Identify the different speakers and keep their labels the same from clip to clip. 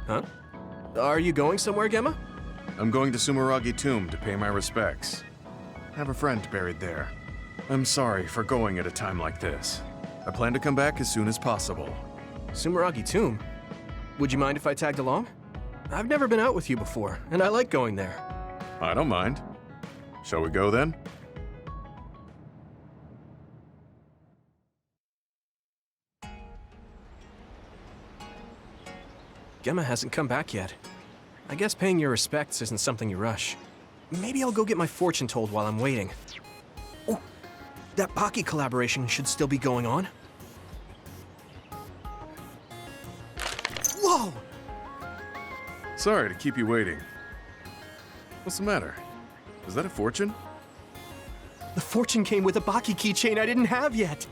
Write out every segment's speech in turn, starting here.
Speaker 1: Huh? Are you going somewhere, Gemma?
Speaker 2: I'm going to Sumeragi Tomb to pay my respects. I have a friend buried there. I'm sorry for going at a time like this. I plan to come back as soon as possible.
Speaker 1: Sumeragi Tomb? Would you mind if I tagged along? I've never been out with you before, and I like going there.
Speaker 2: I don't mind. Shall we go then?
Speaker 1: Gemma hasn't come back yet. I guess paying your respects isn't something you rush. Maybe I'll go get my fortune told while I'm waiting. Oh, that Baki collaboration should still be going on. Whoa!
Speaker 2: Sorry to keep you waiting. What's the matter? Is that a fortune?
Speaker 1: The fortune came with a Baki keychain I didn't have yet.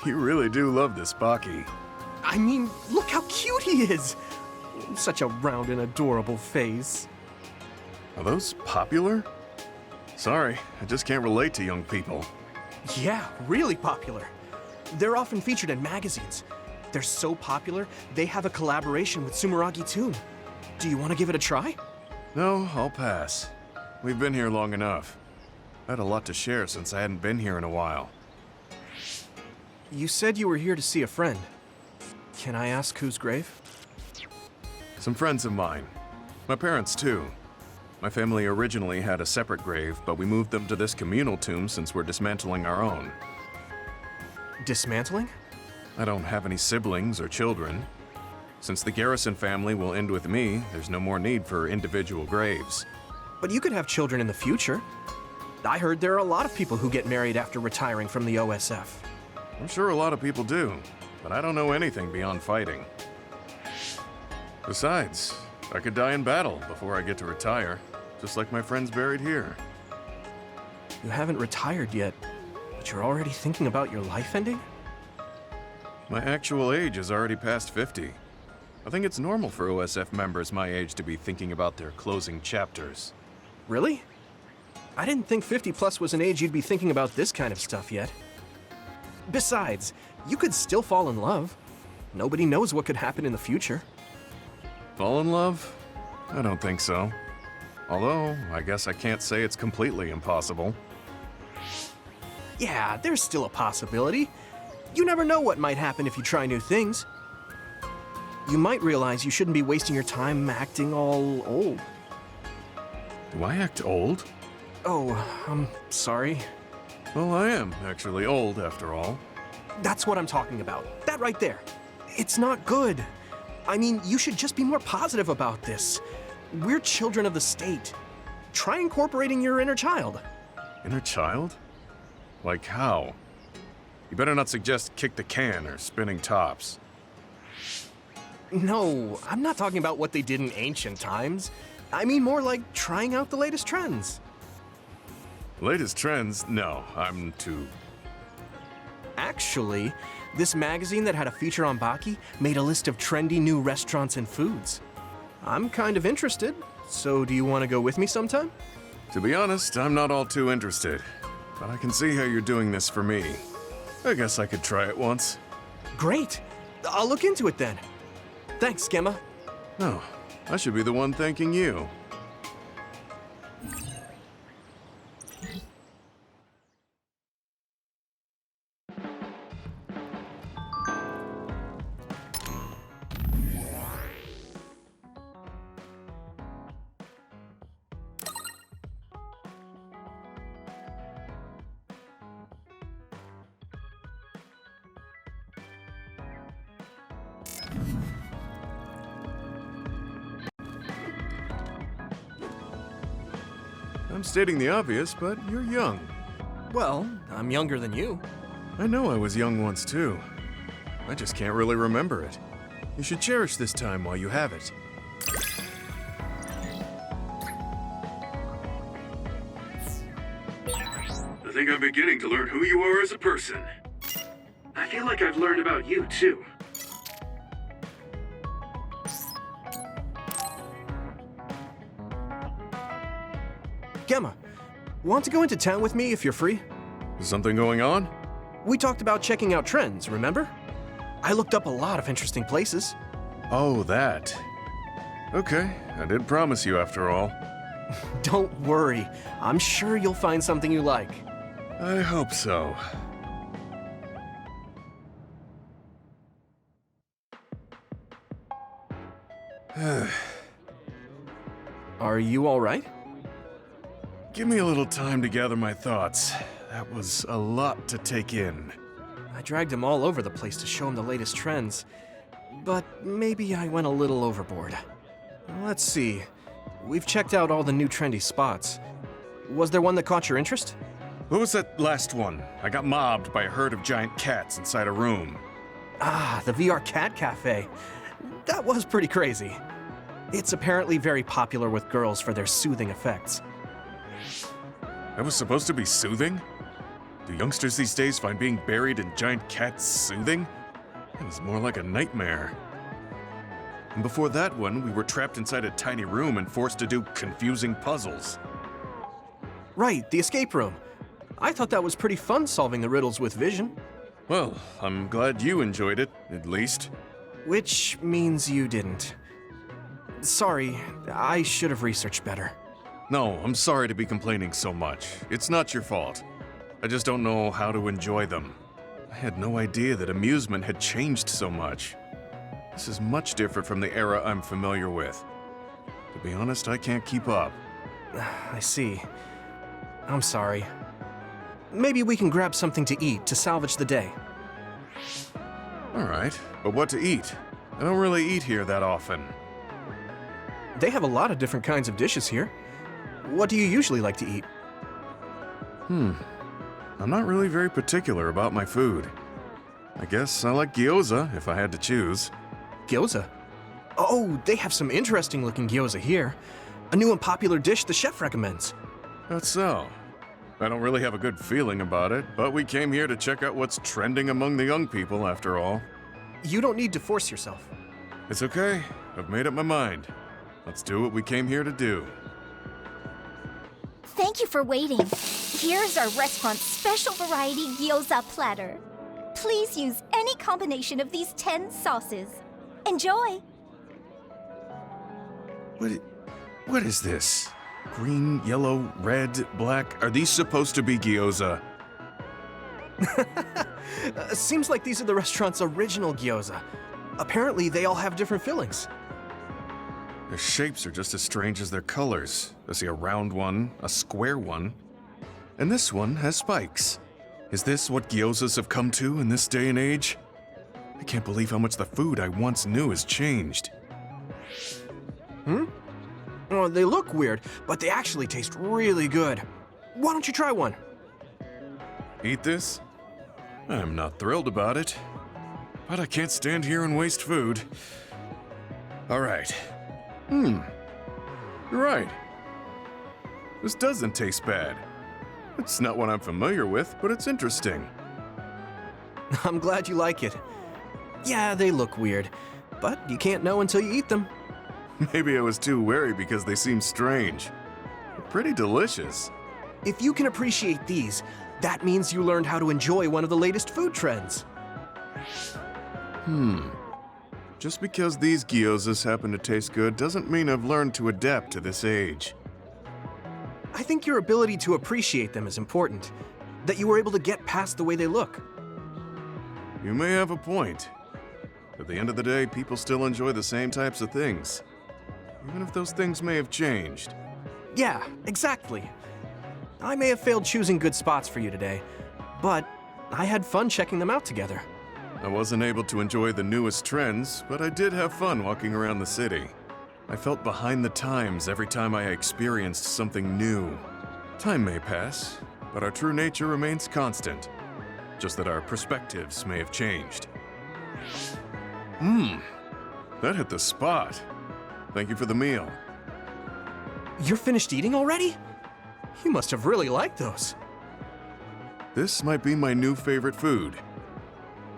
Speaker 2: You really do love this Baki.
Speaker 1: I mean, look how cute he is! Such a round and adorable face.
Speaker 2: Are those popular? Sorry, I just can't relate to young people.
Speaker 1: Yeah, really popular. They're often featured in magazines. They're so popular, they have a collaboration with Sumeragi Tomb. Do you want to give it a try?
Speaker 2: No, I'll pass. We've been here long enough. I had a lot to share since I hadn't been here in a while.
Speaker 1: You said you were here to see a friend. Can I ask whose grave?
Speaker 2: Some friends of mine. My parents, too. My family originally had a separate grave, but we moved them to this communal tomb since we're dismantling our own.
Speaker 1: Dismantling?
Speaker 2: I don't have any siblings or children. Since the Garrison family will end with me, there's no more need for individual graves.
Speaker 1: But you could have children in the future. I heard there are a lot of people who get married after retiring from the OSF.
Speaker 2: I'm sure a lot of people do, but I don't know anything beyond fighting. Besides, I could die in battle before I get to retire, just like my friends buried here.
Speaker 1: You haven't retired yet, but you're already thinking about your life ending?
Speaker 2: My actual age is already past 50. I think it's normal for OSF members my age to be thinking about their closing chapters.
Speaker 1: Really? I didn't think 50 plus was an age you'd be thinking about this kind of stuff yet. Besides, you could still fall in love. Nobody knows what could happen in the future.
Speaker 2: Fall in love? I don't think so. Although, I guess I can't say it's completely impossible.
Speaker 1: Yeah, there's still a possibility. You never know what might happen if you try new things. You might realize you shouldn't be wasting your time acting all old.
Speaker 2: Do I act old?
Speaker 1: Oh, I'm sorry.
Speaker 2: Well, I am actually old after all.
Speaker 1: That's what I'm talking about. That right there. It's not good. I mean, you should just be more positive about this. We're children of the state. Try incorporating your inner child.
Speaker 2: Inner child? Like how? You better not suggest kick the can or spinning tops.
Speaker 1: No, I'm not talking about what they did in ancient times. I mean more like trying out the latest trends.
Speaker 2: Latest trends? No, I'm too...
Speaker 1: Actually, this magazine that had a feature on Baki made a list of trendy new restaurants and foods. I'm kind of interested, so do you want to go with me sometime?
Speaker 2: To be honest, I'm not all too interested. But I can see how you're doing this for me. I guess I could try it once.
Speaker 1: Great! I'll look into it then. Thanks, Gemma.
Speaker 2: No, I should be the one thanking you. I'm stating the obvious, but you're young.
Speaker 1: Well, I'm younger than you.
Speaker 2: I know I was young once too. I just can't really remember it. You should cherish this time while you have it.
Speaker 3: I think I'm beginning to learn who you are as a person. I feel like I've learned about you, too.
Speaker 1: Gemma, want to go into town with me if you're free?
Speaker 2: Is something going on?
Speaker 1: We talked about checking out trends, remember? I looked up a lot of interesting places.
Speaker 2: Oh, that. Okay, I did promise you after all.
Speaker 1: Don't worry, I'm sure you'll find something you like.
Speaker 2: I hope so.
Speaker 1: Are you all right?
Speaker 2: Give me a little time to gather my thoughts. That was a lot to take in.
Speaker 1: I dragged him all over the place to show him the latest trends, but maybe I went a little overboard. Let's see. We've checked out all the new trendy spots. Was there one that caught your interest?
Speaker 2: What was that last one? I got mobbed by a herd of giant cats inside a room.
Speaker 1: Ah, the VR Cat Cafe. That was pretty crazy. It's apparently very popular with girls for their soothing effects.
Speaker 2: That was supposed to be soothing? Do youngsters these days find being buried in giant cats soothing? It was more like a nightmare. And before that one, we were trapped inside a tiny room and forced to do confusing puzzles.
Speaker 1: Right, the escape room. I thought that was pretty fun solving the riddles with vision.
Speaker 2: Well, I'm glad you enjoyed it, at least.
Speaker 1: Which means you didn't. Sorry, I should have researched better.
Speaker 2: No, I'm sorry to be complaining so much. It's not your fault. I just don't know how to enjoy them. I had no idea that amusement had changed so much. This is much different from the era I'm familiar with. To be honest, I can't keep up.
Speaker 1: I see. I'm sorry. Maybe we can grab something to eat to salvage the day.
Speaker 2: All right, but what to eat? I don't really eat here that often.
Speaker 1: They have a lot of different kinds of dishes here. What do you usually like to eat?
Speaker 2: I'm not really very particular about my food. I guess I like gyoza if I had to choose.
Speaker 1: Gyoza? Oh, they have some interesting looking gyoza here. A new and popular dish the chef recommends.
Speaker 2: That's so. I don't really have a good feeling about it, but we came here to check out what's trending among the young people after all.
Speaker 1: You don't need to force yourself.
Speaker 2: It's okay. I've made up my mind. Let's do what we came here to do.
Speaker 4: Thank you for waiting. Here's our restaurant's special variety gyoza platter. Please use any combination of these 10 sauces. Enjoy!
Speaker 2: What is this? Green, yellow, red, black? Are these supposed to be gyoza?
Speaker 1: Seems like these are the restaurant's original gyoza. Apparently, they all have different fillings.
Speaker 2: Their shapes are just as strange as their colors. I see a round one, a square one, and this one has spikes. Is this what gyozas have come to in this day and age? I can't believe how much the food I once knew has changed.
Speaker 1: Oh, they look weird, but they actually taste really good. Why don't you try one?
Speaker 2: Eat this? I'm not thrilled about it, but I can't stand here and waste food. All right. You're right. This doesn't taste bad. It's not what I'm familiar with, but it's interesting.
Speaker 1: I'm glad you like it. Yeah, they look weird, but you can't know until you eat them.
Speaker 2: Maybe I was too wary because they seem strange. They're pretty delicious.
Speaker 1: If you can appreciate these, that means you learned how to enjoy one of the latest food trends.
Speaker 2: Just because these gyozas happen to taste good doesn't mean I've learned to adapt to this age.
Speaker 1: I think your ability to appreciate them is important, that you were able to get past the way they look.
Speaker 2: You may have a point. At the end of the day, people still enjoy the same types of things, even if those things may have changed.
Speaker 1: Yeah, exactly. I may have failed choosing good spots for you today, but I had fun checking them out together.
Speaker 2: I wasn't able to enjoy the newest trends, but I did have fun walking around the city. I felt behind the times every time I experienced something new. Time may pass, but our true nature remains constant. Just that our perspectives may have changed. That hit the spot. Thank you for the meal.
Speaker 1: You're finished eating already? You must have really liked those.
Speaker 2: This might be my new favorite food.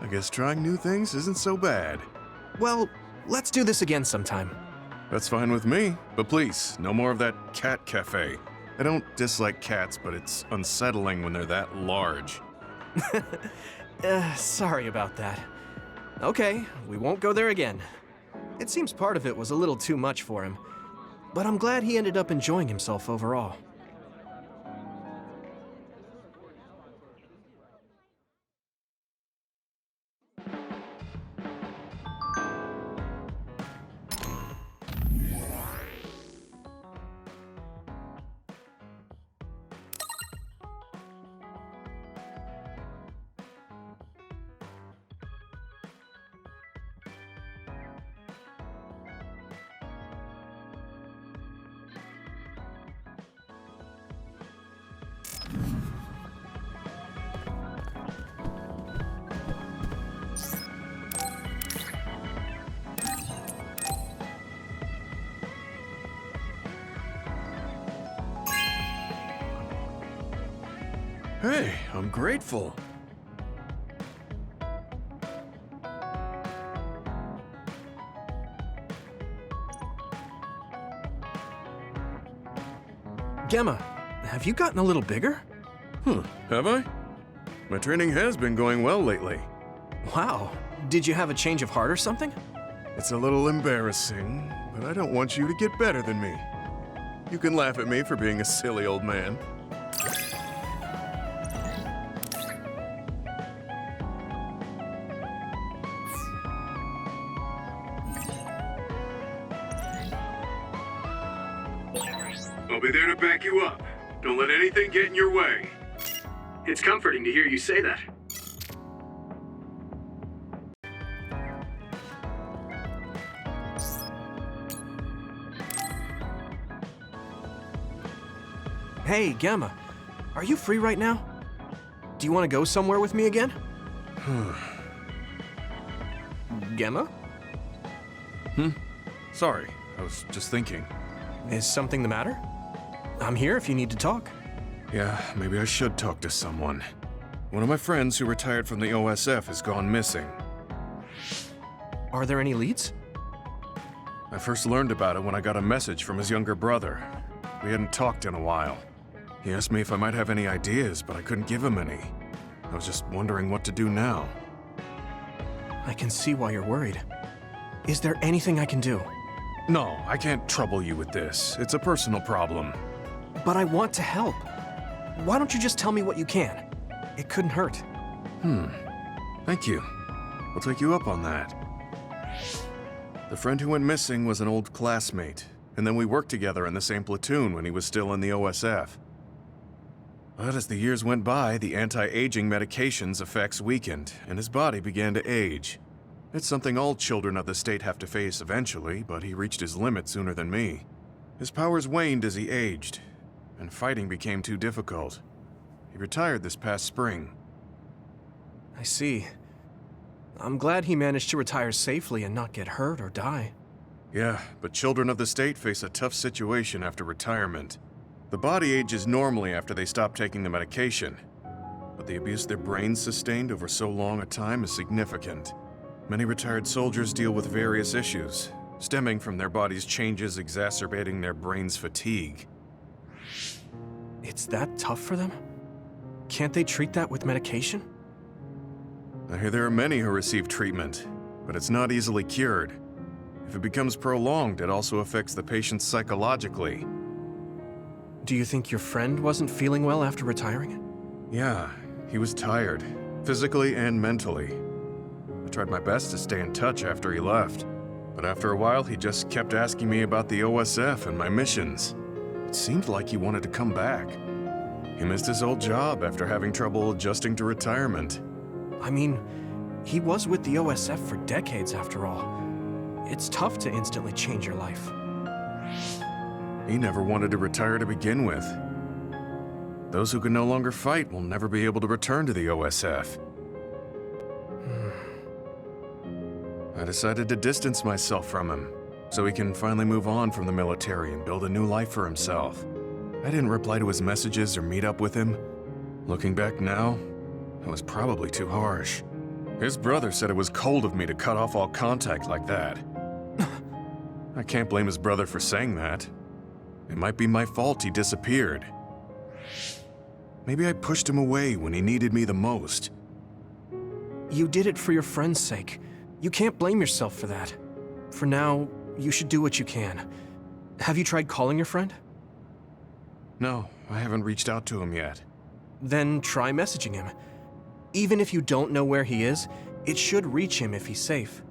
Speaker 2: I guess trying new things isn't so bad.
Speaker 1: Well, let's do this again sometime.
Speaker 2: That's fine with me, but please, no more of that cat cafe. I don't dislike cats, but it's unsettling when they're that large.
Speaker 1: Sorry about that. Okay, we won't go there again. It seems part of it was a little too much for him, but I'm glad he ended up enjoying himself overall.
Speaker 2: Hey, I'm grateful.
Speaker 1: Gemma, have you gotten a little bigger?
Speaker 2: Have I? My training has been going well lately.
Speaker 1: Wow, did you have a change of heart or something?
Speaker 2: It's a little embarrassing, but I don't want you to get better than me. You can laugh at me for being a silly old man.
Speaker 3: I'll be there to back you up. Don't let anything get in your way. It's comforting to hear you say that.
Speaker 1: Hey, Gemma, are you free right now? Do you want to go somewhere with me again? Gemma?
Speaker 2: Sorry, I was just thinking.
Speaker 1: Is something the matter? I'm here if you need to talk.
Speaker 2: Yeah, maybe I should talk to someone. One of my friends who retired from the OSF has gone missing.
Speaker 1: Are there any leads?
Speaker 2: I first learned about it when I got a message from his younger brother. We hadn't talked in a while. He asked me if I might have any ideas, but I couldn't give him any. I was just wondering what to do now.
Speaker 1: I can see why you're worried. Is there anything I can do?
Speaker 2: No, I can't trouble you with this. It's a personal problem.
Speaker 1: But I want to help. Why don't you just tell me what you can? It couldn't hurt.
Speaker 2: Thank you. I'll take you up on that. The friend who went missing was an old classmate, and then we worked together in the same platoon when he was still in the OSF. But as the years went by, the anti-aging medication's effects weakened, and his body began to age. It's something all children of the state have to face eventually, but he reached his limit sooner than me. His powers waned as he aged, and fighting became too difficult. He retired this past spring.
Speaker 1: I see. I'm glad he managed to retire safely and not get hurt or die.
Speaker 2: Yeah, but children of the state face a tough situation after retirement. The body ages normally after they stop taking the medication, but the abuse their brains sustained over so long a time is significant. Many retired soldiers deal with various issues, stemming from their body's changes exacerbating their brain's fatigue.
Speaker 1: It's that tough for them? Can't they treat that with medication?
Speaker 2: I hear there are many who receive treatment, but it's not easily cured. If it becomes prolonged, it also affects the patient psychologically.
Speaker 1: Do you think your friend wasn't feeling well after retiring?
Speaker 2: Yeah, he was tired, physically and mentally. I tried my best to stay in touch after he left, but after a while he just kept asking me about the OSF and my missions. It seemed like he wanted to come back. He missed his old job after having trouble adjusting to retirement.
Speaker 1: I mean, he was with the OSF for decades after all. It's tough to instantly change your life.
Speaker 2: He never wanted to retire to begin with. Those who can no longer fight will never be able to return to the OSF. I decided to distance myself from him, so he can finally move on from the military and build a new life for himself. I didn't reply to his messages or meet up with him. Looking back now, I was probably too harsh. His brother said it was cold of me to cut off all contact like that. I can't blame his brother for saying that. It might be my fault he disappeared. Maybe I pushed him away when he needed me the most.
Speaker 1: You did it for your friend's sake. You can't blame yourself for that. For now, you should do what you can. Have you tried calling your friend?
Speaker 2: No, I haven't reached out to him yet.
Speaker 1: Then try messaging him. Even if you don't know where he is, it should reach him if he's safe.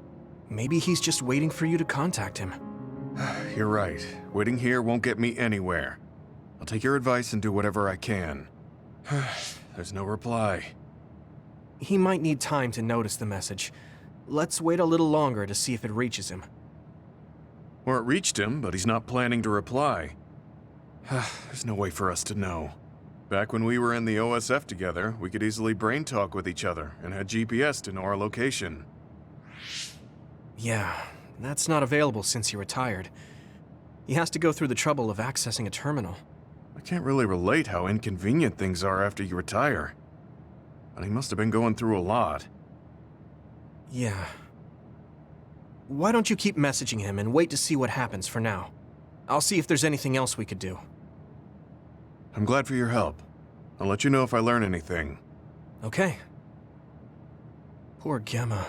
Speaker 1: Maybe he's just waiting for you to contact him.
Speaker 2: You're right. Waiting here won't get me anywhere. I'll take your advice and do whatever I can. There's no reply.
Speaker 1: He might need time to notice the message. Let's wait a little longer to see if it reaches him.
Speaker 2: Or it reached him, but he's not planning to reply. There's no way for us to know. Back when we were in the OSF together, we could easily brain talk with each other and had GPS to know our location.
Speaker 1: Yeah, that's not available since he retired. He has to go through the trouble of accessing a terminal.
Speaker 2: I can't really relate how inconvenient things are after you retire. But he must have been going through a lot.
Speaker 1: Yeah. Why don't you keep messaging him and wait to see what happens for now? I'll see if there's anything else we could do.
Speaker 2: I'm glad for your help. I'll let you know if I learn anything.
Speaker 1: Okay. Poor Gemma.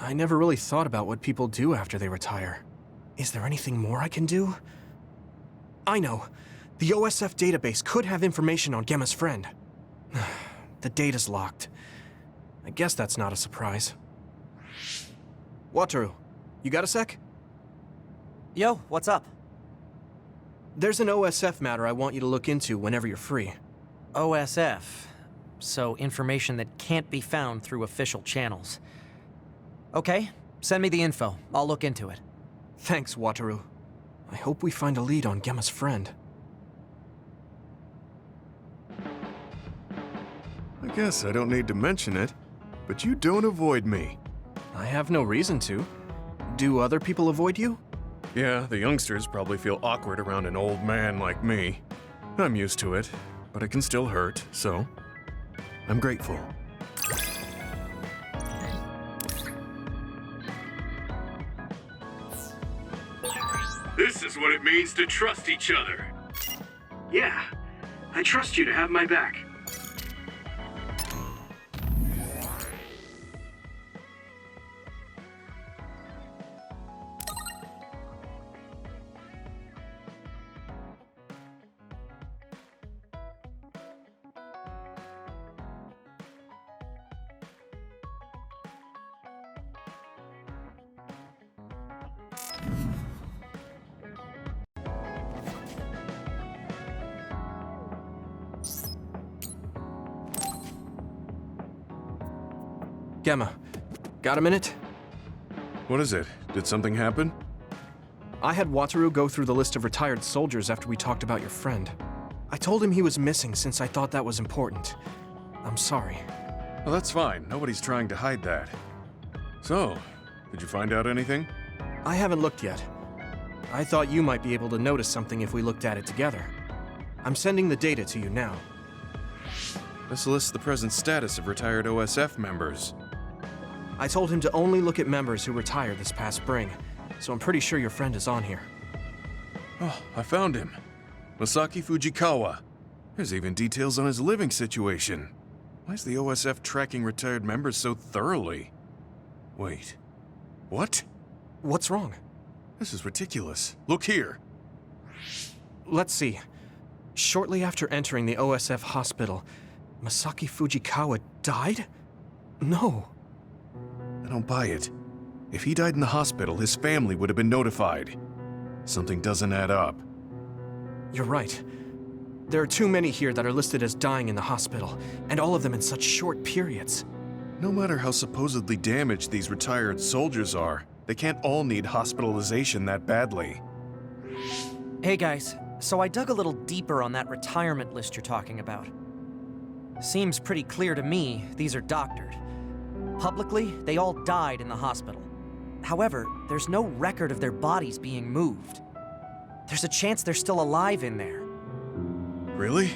Speaker 1: I never really thought about what people do after they retire. Is there anything more I can do? I know. The OSF database could have information on Gemma's friend. The data's locked. I guess that's not a surprise. Wataru, you got a sec?
Speaker 5: Yo, what's up?
Speaker 1: There's an OSF matter I want you to look into whenever you're free.
Speaker 5: OSF. So information that can't be found through official channels. Okay, send me the info. I'll look into it.
Speaker 1: Thanks, Wataru. I hope we find a lead on Gemma's friend.
Speaker 2: I guess I don't need to mention it, but you don't avoid me.
Speaker 1: I have no reason to. Do other people avoid you?
Speaker 2: Yeah, the youngsters probably feel awkward around an old man like me. I'm used to it, but it can still hurt, so I'm grateful.
Speaker 3: This is what it means to trust each other. Yeah, I trust you to have my back.
Speaker 1: Gemma, got a minute?
Speaker 2: What is it? Did something happen?
Speaker 1: I had Wataru go through the list of retired soldiers after we talked about your friend. I told him he was missing since I thought that was important. I'm sorry.
Speaker 2: Well, that's fine. Nobody's trying to hide that. So, did you find out anything?
Speaker 1: I haven't looked yet. I thought you might be able to notice something if we looked at it together. I'm sending the data to you now.
Speaker 2: This lists the present status of retired OSF members.
Speaker 1: I told him to only look at members who retired this past spring, so I'm pretty sure your friend is on here.
Speaker 2: Oh, I found him. Masaki Fujikawa. There's even details on his living situation. Why is the OSF tracking retired members so thoroughly? Wait. What?
Speaker 1: What's wrong?
Speaker 2: This is ridiculous. Look here.
Speaker 1: Let's see. Shortly after entering the OSF hospital, Masaki Fujikawa died? No.
Speaker 2: I don't buy it. If he died in the hospital, his family would have been notified. Something doesn't add up.
Speaker 1: You're right. There are too many here that are listed as dying in the hospital, and all of them in such short periods.
Speaker 2: No matter how supposedly damaged these retired soldiers are, they can't all need hospitalization that badly.
Speaker 5: Hey guys, so I dug a little deeper on that retirement list you're talking about. Seems pretty clear to me these are doctored. Publicly, they all died in the hospital. However, there's no record of their bodies being moved. There's a chance they're still alive in there.
Speaker 2: Really?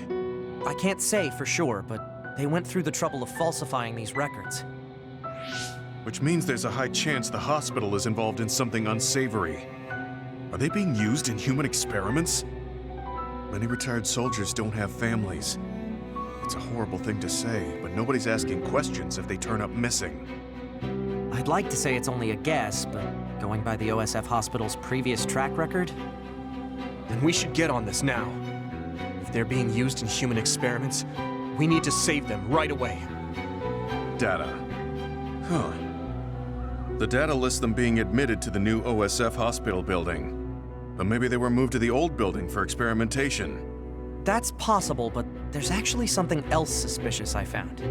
Speaker 5: I can't say for sure, but they went through the trouble of falsifying these records.
Speaker 2: Which means there's a high chance the hospital is involved in something unsavory. Are they being used in human experiments? Many retired soldiers don't have families. It's a horrible thing to say, but nobody's asking questions if they turn up missing.
Speaker 5: I'd like to say it's only a guess, but Going by the OSF hospital's previous track record?
Speaker 1: Then we should get on this now. If they're being used in human experiments, we need to save them right away.
Speaker 2: Data. Huh. The data lists them being admitted to the new OSF hospital building. But maybe they were moved to the old building for experimentation.
Speaker 5: That's possible, but there's actually something else suspicious I found.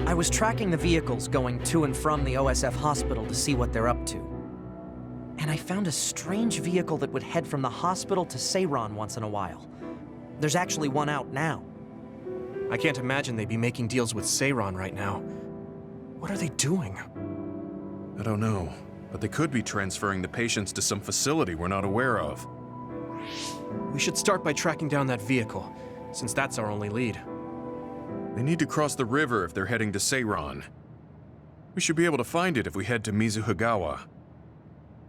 Speaker 5: I was tracking the vehicles going to and from the OSF hospital to see what they're up to. And I found a strange vehicle that would head from the hospital to Seiran once in a while. There's actually one out now.
Speaker 1: I can't imagine they'd be making deals with Seiran right now. What are they doing?
Speaker 2: I don't know, but they could be transferring the patients to some facility we're not aware of.
Speaker 1: We should start by tracking down that vehicle, since that's our only lead.
Speaker 2: They need to cross the river if they're heading to Seiran. We should be able to find it if we head to Mizuhigawa.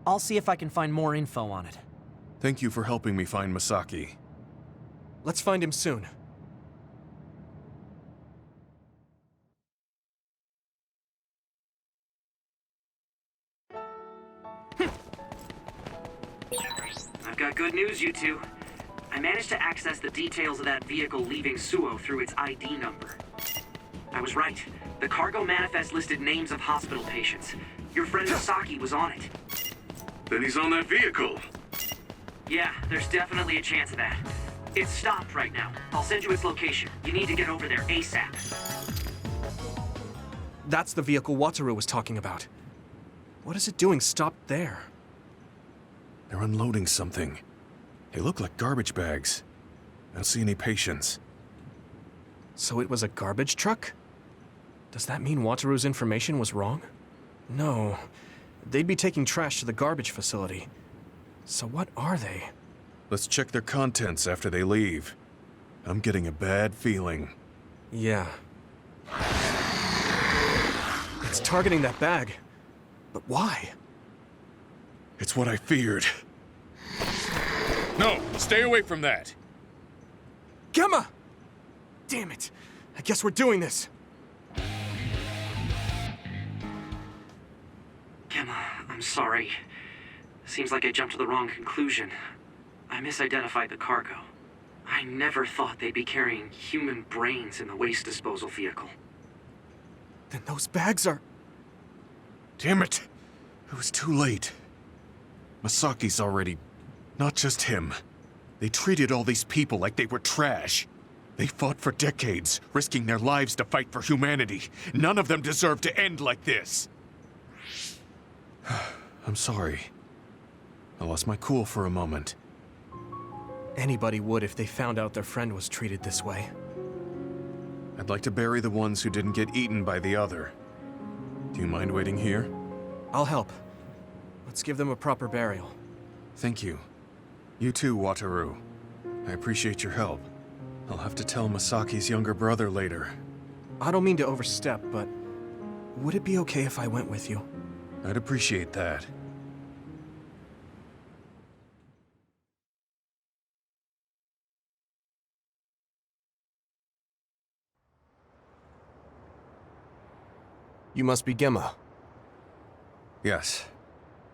Speaker 5: I'll see if I can find more info on it.
Speaker 2: Thank you for helping me find Masaki.
Speaker 1: Let's find him soon.
Speaker 6: I've got good news, you two. I managed to access the details of that vehicle leaving Suo through its ID number. I was right. The cargo manifest listed names of hospital patients. Your friend Masaki was on it.
Speaker 3: Then he's on that vehicle.
Speaker 6: Yeah, there's definitely a chance of that. It's stopped right now. I'll send you its location. You need to get over there ASAP.
Speaker 1: That's the vehicle Wataru was talking about. What is it doing stopped there?
Speaker 2: They're unloading something. They look like garbage bags. I don't see any patients.
Speaker 1: So it was a garbage truck? Does that mean Wataru's information was wrong? No. They'd be taking trash to the garbage facility. So what are they?
Speaker 2: Let's check their contents after they leave. I'm getting a bad feeling.
Speaker 1: Yeah. It's targeting that bag. But why?
Speaker 2: It's what I feared. No, stay away from that.
Speaker 1: Gemma! Damn it. I guess we're doing this.
Speaker 6: Gemma, I'm sorry. Seems like I jumped to the wrong conclusion. I misidentified the cargo. I never thought they'd be carrying human brains in the waste disposal vehicle.
Speaker 1: Then those bags are...
Speaker 2: Damn it. It was too late. Masaki's already... Not just him. They treated all these people like they were trash. They fought for decades, risking their lives to fight for humanity. None of them deserve to end like this. I'm sorry. I lost my cool for a moment.
Speaker 1: Anybody would if they found out their friend was treated this way.
Speaker 2: I'd like to bury the ones who didn't get eaten by the other. Do you mind waiting here?
Speaker 1: I'll help. Let's give them a proper burial.
Speaker 2: Thank you. You too, Wataru. I appreciate your help. I'll have to tell Masaki's younger brother later.
Speaker 1: I don't mean to overstep, but would it be okay if I went with you?
Speaker 2: I'd appreciate that.
Speaker 1: You must be Gemma.
Speaker 2: Yes.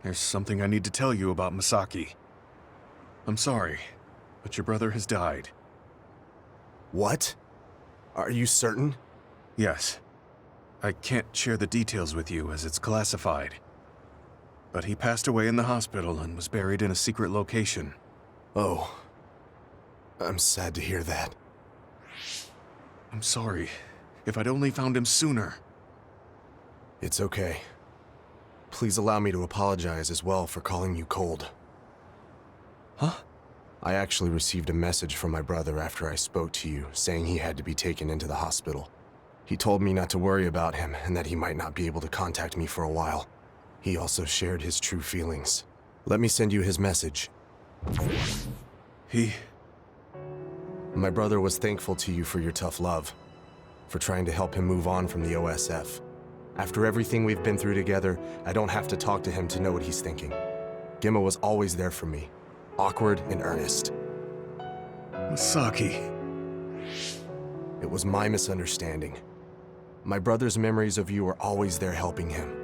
Speaker 2: There's something I need to tell you about Masaki. I'm sorry, but your brother has died.
Speaker 1: What? Are you certain?
Speaker 2: Yes. I can't share the details with you as it's classified. But he passed away in the hospital and was buried in a secret location.
Speaker 1: Oh. I'm sad to hear that.
Speaker 2: I'm sorry. If I'd only found him sooner.
Speaker 7: It's okay. Please allow me to apologize as well for calling you cold.
Speaker 2: Huh?
Speaker 7: I actually received a message from my brother after I spoke to you, saying he had to be taken into the hospital. He told me not to worry about him and that he might not be able to contact me for a while. He also shared his true feelings. Let me send you his message. My brother was thankful to you for your tough love, for trying to help him move on from the OSF. After everything we've been through together, I don't have to talk to him to know what he's thinking. Gemma was always there for me, awkward and earnest.
Speaker 2: Masaki.
Speaker 7: It was my misunderstanding. My brother's memories of you were always there helping him.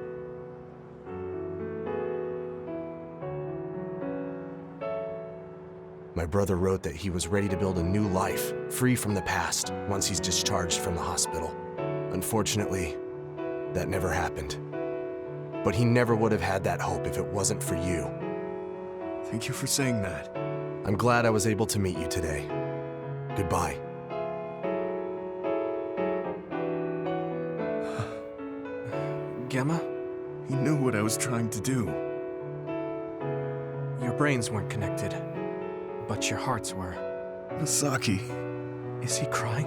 Speaker 7: My brother wrote that he was ready to build a new life, free from the past, once he's discharged from the hospital. Unfortunately, that never happened. But he never would have had that hope if it wasn't for you.
Speaker 2: Thank you for saying that.
Speaker 7: I'm glad I was able to meet you today. Goodbye.
Speaker 1: Gemma,
Speaker 2: He knew what I was trying to do.
Speaker 1: your brains weren't connected, but your hearts were.
Speaker 2: Misaki.
Speaker 1: Is he crying?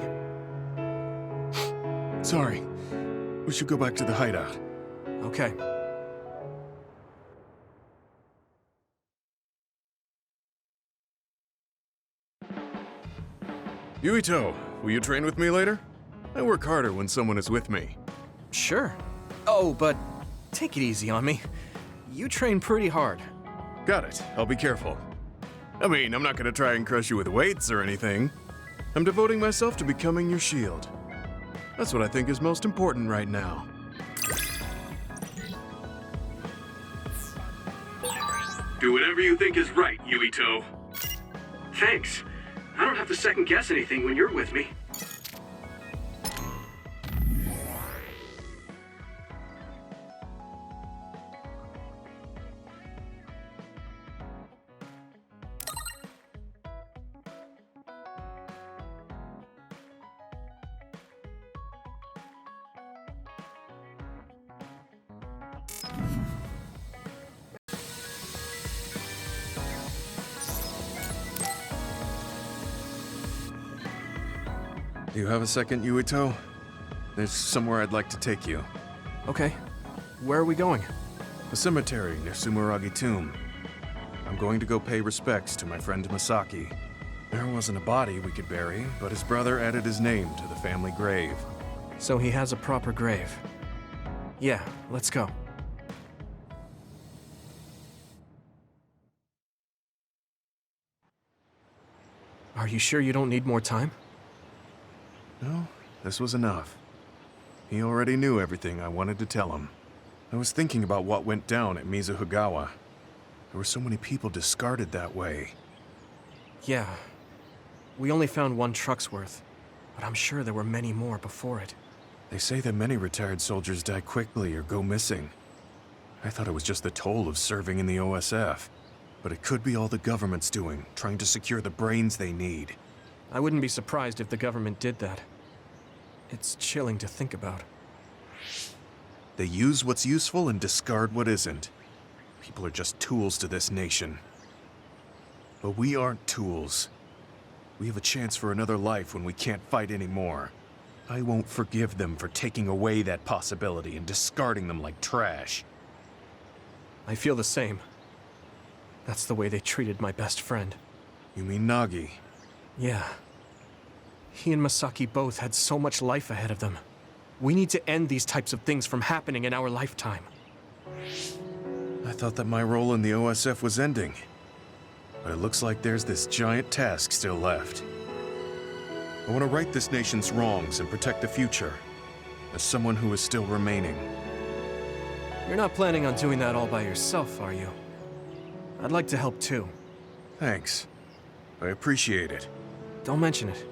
Speaker 2: Sorry. We should go back to the hideout.
Speaker 1: Okay.
Speaker 2: Yuito, will you train with me later? I work harder when someone is with me.
Speaker 1: Sure. Oh, but take it easy on me. You train pretty hard.
Speaker 2: Got it. I'll be careful. I mean, I'm not gonna try and crush you with weights or anything. I'm devoting myself to becoming your shield. That's what I think is most important right now.
Speaker 3: Do whatever you think is right, Yuito.
Speaker 6: Thanks. I don't have to second guess anything when you're with me.
Speaker 2: Do you have a second, Yuito? There's somewhere I'd like to take you.
Speaker 1: Okay. Where are we going?
Speaker 2: A cemetery near Sumeragi Tomb. I'm going to go pay respects to my friend Misaki. There wasn't a body we could bury, but his brother added his name to the family grave.
Speaker 1: So he has a proper grave. Yeah, let's go. Are you sure you don't need more time?
Speaker 2: No, this was enough. He already knew everything I wanted to tell him. I was thinking about what went down at Mizuhigawa. There were so many people discarded that way.
Speaker 1: Yeah. We only found one truck's worth, but I'm sure there were many more before it.
Speaker 2: They say that many retired soldiers die quickly or go missing. I thought it was just the toll of serving in the OSF. But it could be all the government's doing, trying to secure the brains they need.
Speaker 1: I wouldn't be surprised if the government did that. It's chilling to think about.
Speaker 2: They use what's useful and discard what isn't. People are just tools to this nation. But we aren't tools. We have a chance for another life when we can't fight anymore. I won't forgive them for taking away that possibility and discarding them like trash.
Speaker 1: I feel the same. That's the way they treated my best friend.
Speaker 2: You mean Nagi?
Speaker 1: Yeah. He and Misaki both had so much life ahead of them. We need to end these types of things from happening in our lifetime.
Speaker 2: I thought that my role in the OSF was ending. But it looks like there's this giant task still left. I want to right this nation's wrongs and protect the future, as someone who is still remaining.
Speaker 1: You're not planning on doing that all by yourself, are you? I'd like to help too.
Speaker 2: Thanks. I appreciate it.
Speaker 1: Don't mention it.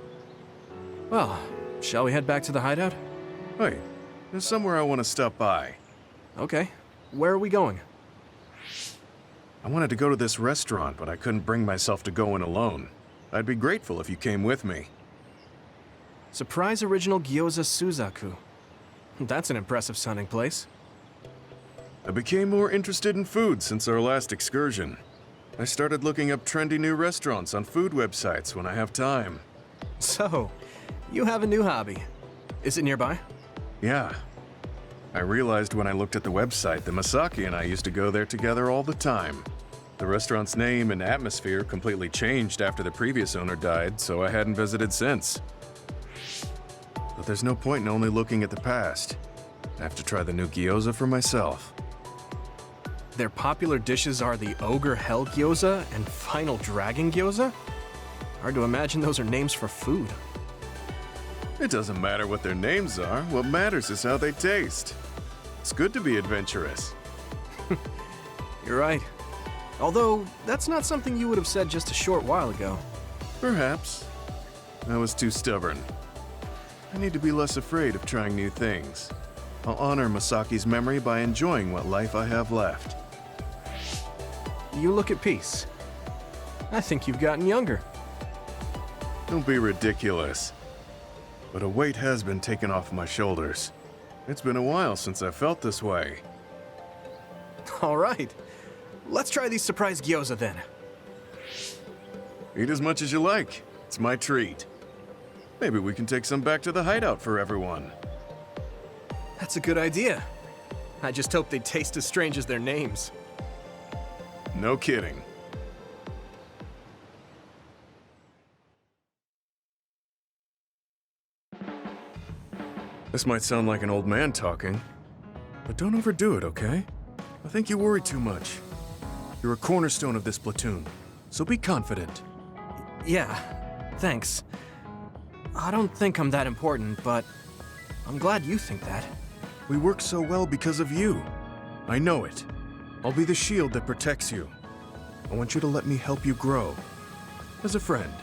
Speaker 1: Well, shall we head back to the hideout?
Speaker 2: Wait, there's somewhere I want to stop by.
Speaker 1: Okay. Where are we going?
Speaker 2: I wanted to go to this restaurant, but I couldn't bring myself to go in alone. I'd be grateful if you came with me.
Speaker 1: Surprise Original Gyoza Suzaku. That's an impressive sounding place.
Speaker 2: I became more interested in food since our last excursion. I started looking up trendy new restaurants on food websites when I have time.
Speaker 1: So, you have a new hobby. Is it nearby?
Speaker 2: Yeah. I realized when I looked at the website that Misaki and I used to go there together all the time. The restaurant's name and atmosphere completely changed after the previous owner died, so I hadn't visited since. But there's no point in only looking at the past. I have to try the new gyoza for myself.
Speaker 1: Their popular dishes are the Ogre Hell Gyoza and Final Dragon Gyoza? Hard to imagine those are names for food.
Speaker 2: It doesn't matter what their names are, what matters is how they taste. It's good to be adventurous.
Speaker 1: You're right. Although, that's not something you would have said just a short while ago.
Speaker 2: Perhaps. I was too stubborn. I need to be less afraid of trying new things. I'll honor Masaki's memory by enjoying what life I have left.
Speaker 1: You look at peace. I think you've gotten younger.
Speaker 2: Don't be ridiculous. But a weight has been taken off my shoulders. It's been a while since I felt this way.
Speaker 1: All right. Let's try these surprise gyoza then.
Speaker 2: Eat as much as you like. It's my treat. Maybe we can take some back to the hideout for everyone.
Speaker 1: That's a good idea. I just hope they taste as strange as their names.
Speaker 2: No kidding. This might sound like an old man talking, but don't overdo it, okay? I think you worry too much. You're a cornerstone of this platoon, so be confident.
Speaker 1: Yeah, thanks. I don't think I'm that important, but I'm glad you think that.
Speaker 2: We work so well because of you. I know it. I'll be the shield that protects you. I want you to let me help you grow. As a friend.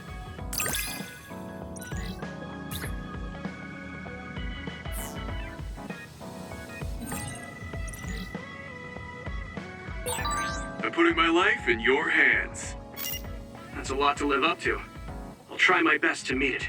Speaker 3: I'm putting my life in your hands.
Speaker 6: That's a lot to live up to. I'll try my best to meet it.